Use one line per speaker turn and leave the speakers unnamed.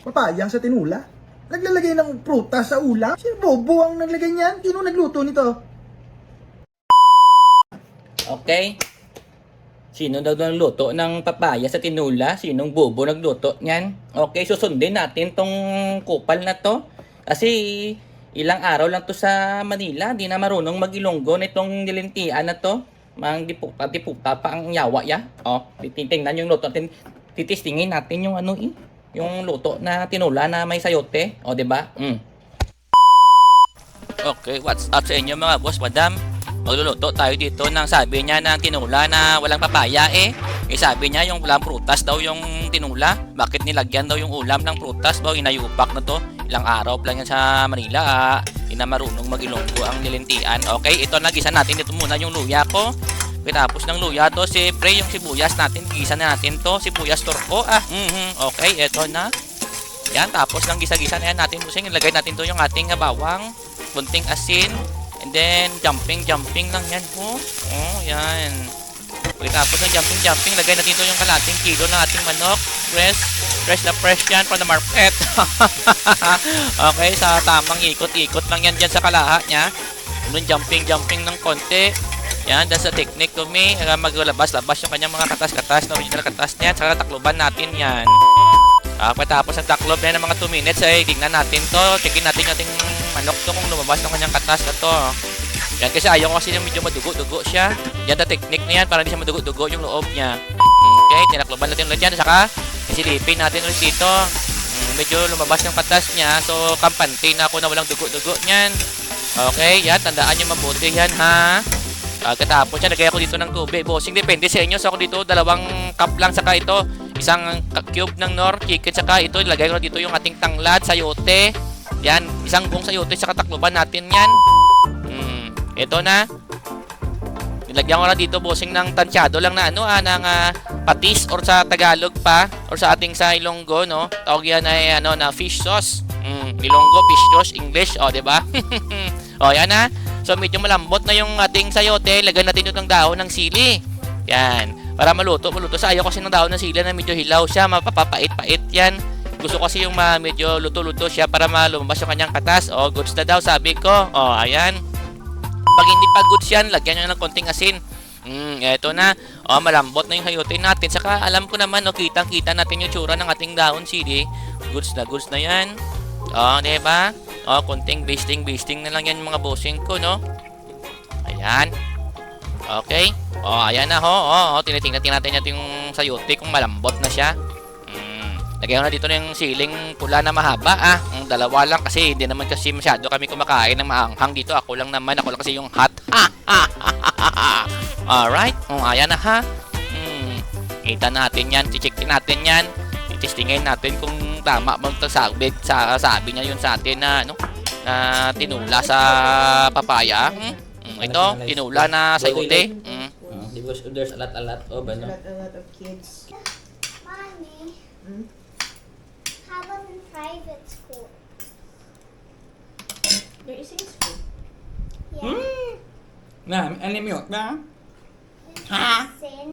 papayang sa tinula? Naglalagay ng prutas sa ulam? Sino bobo ang naglagay niyan? Sino nagluto nito?
Okay. Sino daw nagluto ng papaya sa tinula? Sinong bobo nagluto niyan? Okay, susundin natin tong kupal na to. Kasi ilang araw lang to sa Manila. Di na marunong mag-Ilonggo nitong nilintian na to. Mang diputa pa ang yawa ya. Oh, titingnan yung luto natin. Titistingin natin yung yung luto na tinula na may sayote. O, diba? Okay, what's up sa inyo mga boss, madam? Magluluto tayo dito ng sabi niya ng tinula na walang papaya eh. Sabi niya yung walang prutas daw yung tinula. Bakit nilagyan daw yung ulam ng prutas? Daw inayupak na to. Ilang araw pa lang yan sa Manila. Hindi na marunong mag-Ilonggo ang nilintian. Okay, ito nagisa natin dito muna yung luya ko. Tapos ng luya to, siyempre yung sibuyas natin, gisa na natin to, sibuyas turko. Okay, ito na. Yan, tapos ng gisa-gisa na yan natin, busing, ilagay natin to yung ating bawang, kunting asin, and then jumping lang yan po. Oh, yan. Tapos ng jumping, lagay natin to yung kalating kilo ng ating manok. Fresh yan from the market. Okay, sa tamang ikot-ikot lang yan dyan sa kalaha nya. Jumping ng konti. Yan, dahil sa technique ko maglabas-labas yung kanyang mga katas-katas na original katas niya. Saka takloban natin yan. Pagkatapos ng taklob na ng mga 2 minutes ay tingnan natin to. Checkin natin yung ating manok to kung lumabas ng kanyang katas na to. Yan, kasi ayaw ko kasi medyo madugo-dugo siya. Yan, the technique na yan para hindi siya madugo-dugo yung loob niya. Okay, tinakloban natin ulit yan. Saka isilipin natin ulit dito. Medyo lumabas yung katas niya. So, kampante na ako na walang dugo-dugo niyan. Okay, yan, tandaan nyo mabuti yan ha. Katapos yan, lagay ako dito ng tubig. Bossing, depende sa inyo. So ako dito, 2 cup lang. Saka ito, isang cube ng nor chicken. Saka ito, ilagay ko dito yung ating tanglad, sayote. Yan, isang buong sayote. Saka takloban natin yan. Ito na. Nilagyan ko na dito, bossing, ng tansyado lang na ng patis or sa Tagalog pa. Or sa ating sa Ilonggo, no? Tawag yan ay na fish sauce. Ilonggo, fish sauce, English. O, diba? O, yan na. So, medyo malambot na yung ating sayote. Lagyan natin yung dahon ng sili. Yan. Para maluto. Sa ayaw kasi ng dahon ng sili na medyo hilaw siya. Mapapapait-pait yan. Gusto kasi yung medyo luto-luto siya para malumabas yung kanyang katas. O, goods na daw, sabi ko. O, ayan. Pag hindi pa goods yan, lagyan nyo ng konting asin. Eto na. O, malambot na yung sayote natin. Saka, alam ko naman, kitang-kita natin yung tsura ng ating dahon sili. Goods na yan. O, diba? O, konting basting na lang yan mga bossing ko, no? Ayan. Okay. O, ayan na ho. O, tinitingnan natin yung sayote kung malambot na siya. Lagyan ko na dito yung siling pula na mahaba, 2 lang kasi hindi naman kasi masyado kami kumakain ng maanghang dito. Ako lang kasi yung hot. Alright. O, ayan na ha. Kita natin yan. Checkin natin yan. Testingin natin kung tama bang sabi niya yun sa atin na na tinula sa papaya. Ito, tinula na sayote.
Because there's a lot of
A lot of kids.
Mommy, how about in private school?
There is school.
Yeah.
Na, alam mo, ba?
In Sin.